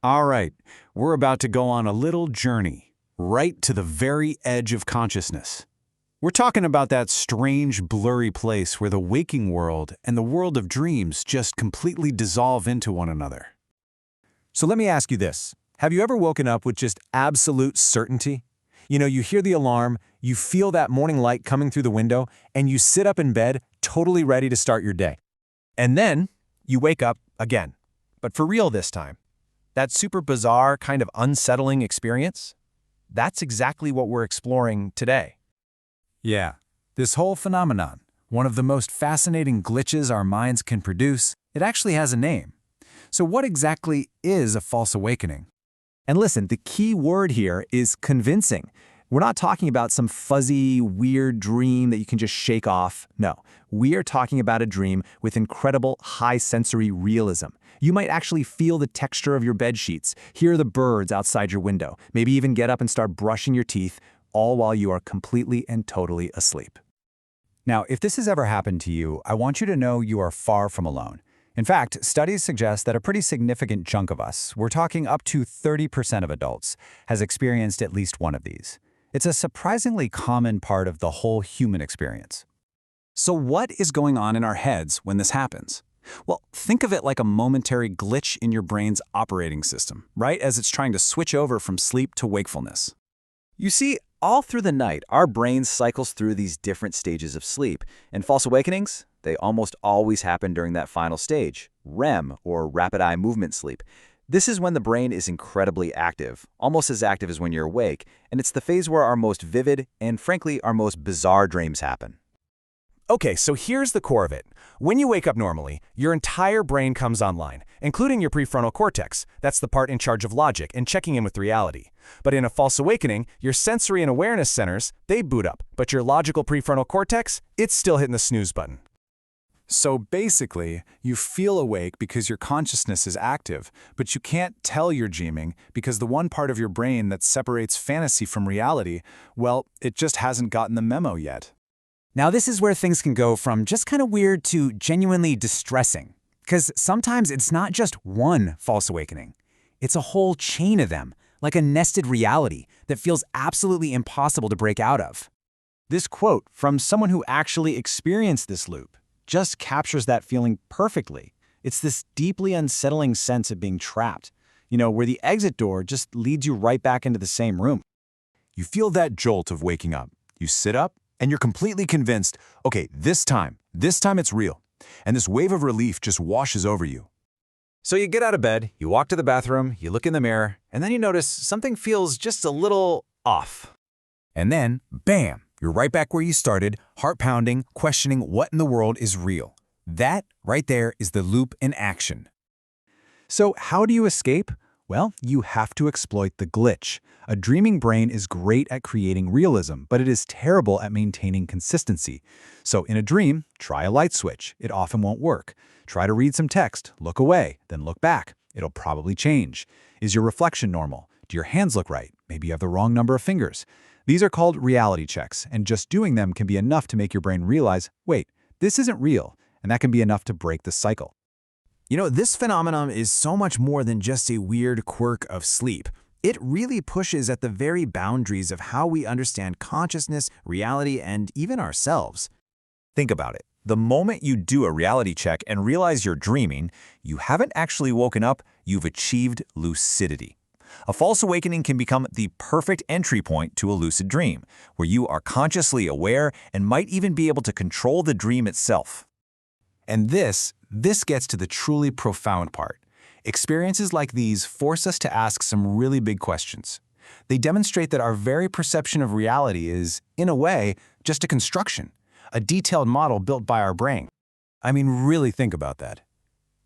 All right, we're about to go on a little journey, right to the very edge of consciousness. We're talking about that strange, blurry place where the waking world and the world of dreams just completely dissolve into one another. So let me ask you this. Have you ever woken up with just absolute certainty? You hear the alarm, you feel that morning light coming through the window, and you sit up in bed, totally ready to start your day. And then you wake up again, but for real this time. That super bizarre, kind of unsettling experience? That's exactly what we're exploring today. Yeah, this whole phenomenon, one of the most fascinating glitches our minds can produce, it actually has a name. So what exactly is a false awakening? And listen, the key word here is convincing. We're not talking about some fuzzy, weird dream that you can just shake off. No, we are talking about a dream with incredible high sensory realism. You might actually feel the texture of your bed sheets, hear the birds outside your window, maybe even get up and start brushing your teeth, all while you are completely and totally asleep. Now, if this has ever happened to you, I want you to know you are far from alone. In fact, studies suggest that a pretty significant chunk of us, we're talking up to 30% of adults, has experienced at least one of these. It's a surprisingly common part of the whole human experience. So what is going on in our heads when this happens? Well, think of it like a momentary glitch in your brain's operating system, right as it's trying to switch over from sleep to wakefulness. You see, all through the night, our brain cycles through these different stages of sleep, and false awakenings, they almost always happen during that final stage, REM, or rapid eye movement sleep. This is when the brain is incredibly active, almost as active as when you're awake, and it's the phase where our most vivid and, frankly, our most bizarre dreams happen. Okay, so here's the core of it. When you wake up normally, your entire brain comes online, including your prefrontal cortex. That's the part in charge of logic and checking in with reality. But in a false awakening, your sensory and awareness centers, they boot up, but your logical prefrontal cortex, it's still hitting the snooze button. So basically, you feel awake because your consciousness is active, but you can't tell you're dreaming because the one part of your brain that separates fantasy from reality, well, it just hasn't gotten the memo yet. Now this is where things can go from just kind of weird to genuinely distressing. Because sometimes it's not just one false awakening. It's a whole chain of them, like a nested reality that feels absolutely impossible to break out of. This quote from someone who actually experienced this loop just captures that feeling perfectly. It's this deeply unsettling sense of being trapped, where the exit door just leads you right back into the same room. You feel that jolt of waking up. You sit up, and you're completely convinced, okay, this time it's real. And this wave of relief just washes over you. So you get out of bed, you walk to the bathroom, you look in the mirror, and then you notice something feels just a little off. And then, bam, you're right back where you started, heart pounding, questioning what in the world is real. That right there is the loop in action. So how do you escape? Well, you have to exploit the glitch. A dreaming brain is great at creating realism, but it is terrible at maintaining consistency. So in a dream, try a light switch. It often won't work. Try to read some text, look away, then look back. It'll probably change. Is your reflection normal? Do your hands look right? Maybe you have the wrong number of fingers. These are called reality checks, and just doing them can be enough to make your brain realize, wait, this isn't real, and that can be enough to break the cycle. This phenomenon is so much more than just a weird quirk of sleep. It really pushes at the very boundaries of how we understand consciousness, reality, and even ourselves. Think about it. The moment you do a reality check and realize you're dreaming, you haven't actually woken up, you've achieved lucidity. A false awakening can become the perfect entry point to a lucid dream, where you are consciously aware and might even be able to control the dream itself. And this gets to the truly profound part. Experiences like these force us to ask some really big questions. They demonstrate that our very perception of reality is, in a way, just a construction, a detailed model built by our brain. I mean, really think about that.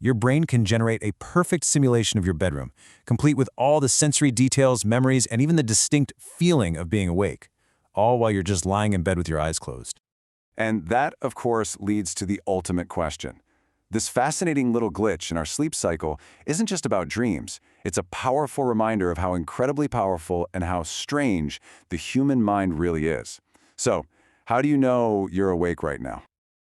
Your brain can generate a perfect simulation of your bedroom, complete with all the sensory details, memories, and even the distinct feeling of being awake, all while you're just lying in bed with your eyes closed. And that, of course, leads to the ultimate question. This fascinating little glitch in our sleep cycle isn't just about dreams. It's a powerful reminder of how incredibly powerful and how strange the human mind really is. So, how do you know you're awake right now?